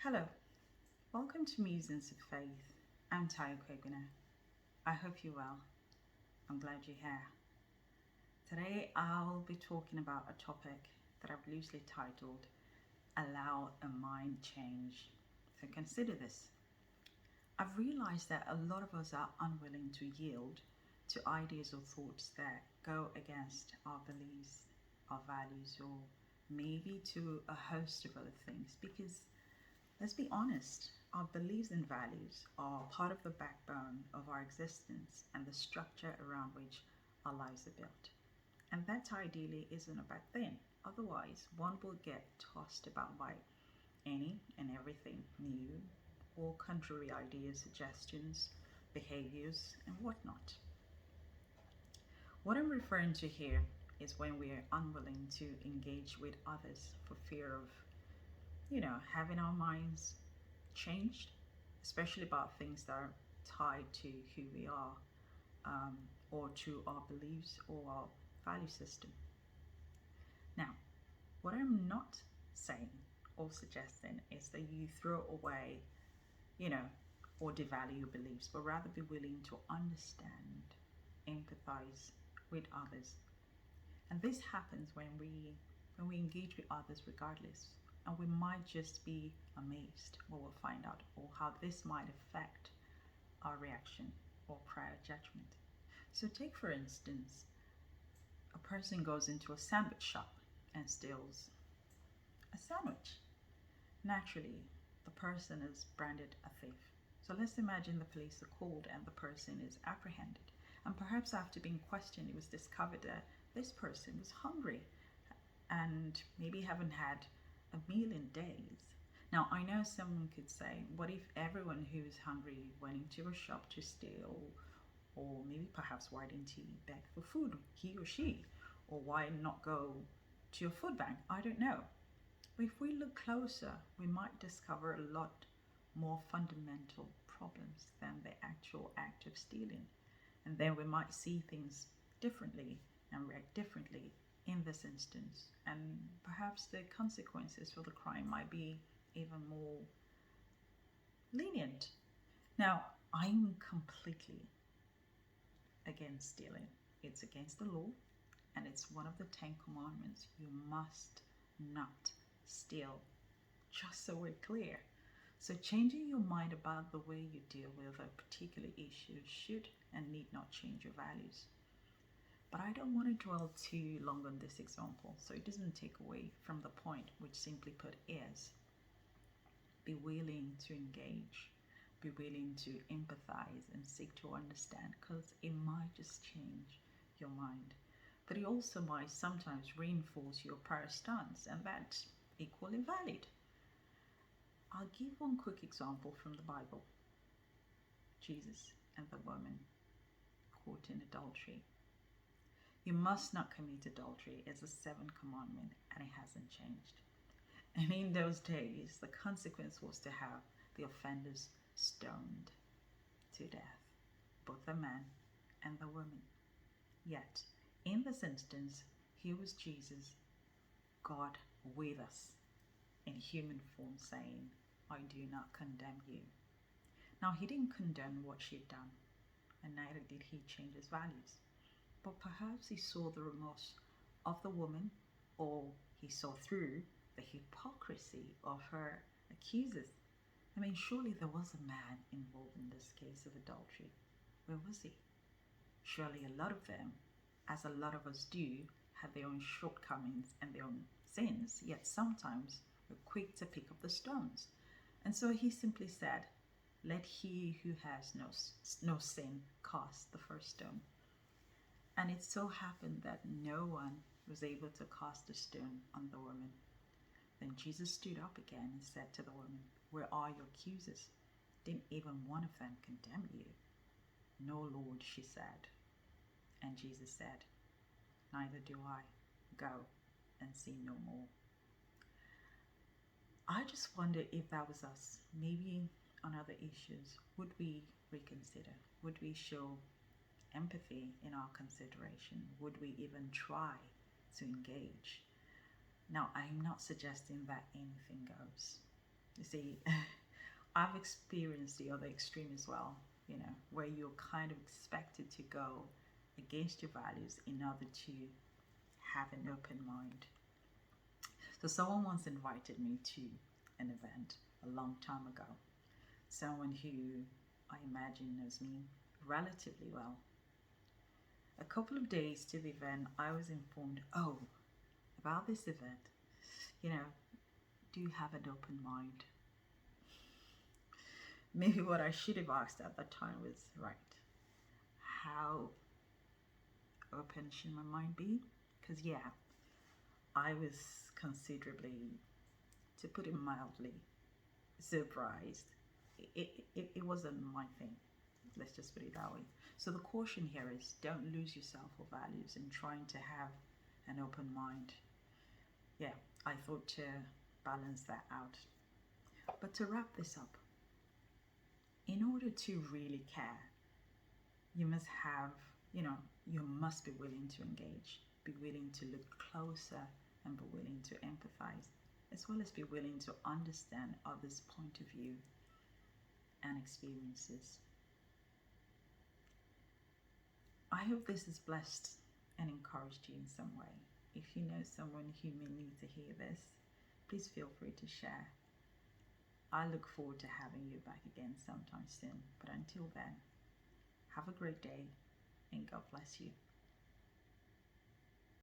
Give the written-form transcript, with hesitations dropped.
Hello, welcome to Musings of Faith. I'm Tayo Kweguna. I hope you're well. I'm glad you're here. Today I'll be talking about a topic that I've loosely titled Allow a Mind Change. So consider this. I've realized that a lot of us are unwilling to yield to ideas or thoughts that go against our beliefs, our values, or maybe to a host of other things because let's be honest, our beliefs and values are part of the backbone of our existence and the structure around which our lives are built. And that ideally isn't a bad thing. Otherwise, one will get tossed about by any and everything new or contrary ideas, suggestions, behaviors, and whatnot. What I'm referring to here is when we are unwilling to engage with others for fear of having our minds changed, especially about things that are tied to who we are or to our beliefs or our value system. Now, what I'm not saying or suggesting is that you throw away, or devalue your beliefs, but rather be willing to understand, empathize with others. And this happens when we engage with others regardless. And we might just be amazed what we'll find out or how this might affect our reaction or prior judgment. So take for instance, a person goes into a sandwich shop and steals a sandwich. Naturally, the person is branded a thief. So let's imagine the police are called and the person is apprehended. And perhaps after being questioned, it was discovered that this person was hungry and maybe haven't had a meal in days. Now, I know someone could say, what if everyone who is hungry went into a shop to steal? Or maybe perhaps why didn't he beg for food, he or she? Or why not go to a food bank? I don't know. But if we look closer, we might discover a lot more fundamental problems than the actual act of stealing. And then we might see things differently and react differently in this instance, and perhaps the consequences for the crime might be even more lenient. Now, I'm completely against stealing. It's against the law, and it's one of the 10 commandments. You must not steal, just so we're clear. So changing your mind about the way you deal with a particular issue should and need not change your values. But I don't want to dwell too long on this example, so it doesn't take away from the point, which simply put is be willing to engage, be willing to empathize and seek to understand, because it might just change your mind. But it also might sometimes reinforce your prior stance, and that's equally valid. I'll give one quick example from the Bible. Jesus and the woman caught in adultery. You must not commit adultery is the 7th commandment, and it hasn't changed. And in those days, the consequence was to have the offenders stoned to death, both the man and the woman. Yet, in this instance, here was Jesus, God with us, in human form, saying, I do not condemn you. Now, he didn't condemn what she had done, and neither did he change his values. But perhaps he saw the remorse of the woman, or he saw through the hypocrisy of her accusers. I mean, surely there was a man involved in this case of adultery. Where was he? Surely a lot of them, as a lot of us do, have their own shortcomings and their own sins, yet sometimes we're quick to pick up the stones. And so he simply said, let he who has no sin cast the first stone. And it so happened that no one was able to cast a stone on the woman. Then Jesus stood up again and said to the woman, where are your accusers? Didn't even one of them condemn you? No, Lord, she said. And Jesus said, neither do I. Go and sin no more. I just wonder if that was us. Maybe on other issues, would we reconsider? Would we show empathy in our consideration? Would we even try to engage? Now, I'm not suggesting that anything goes. You see, I've experienced the other extreme as well, you know, where you're kind of expected to go against your values in order to have an open mind. So someone once invited me to an event a long time ago. Someone who I imagine knows me relatively well. A couple of days to the event, I was informed, oh, about this event, you know, do you have an open mind? Maybe what I should have asked at that time was, right, how open should my mind be? Because, yeah, I was considerably, to put it mildly, surprised. It wasn't my thing. Let's just put it that way. So the caution here is don't lose yourself or values in trying to have an open mind. Yeah, I thought to balance that out. But to wrap this up, in order to really care, you must have, you must be willing to engage, be willing to look closer, and be willing to empathize, as well as be willing to understand others' point of view and experiences. I hope this has blessed and encouraged you in some way. If you know someone who may need to hear this, please feel free to share. I look forward to having you back again sometime soon. But until then, have a great day and God bless you.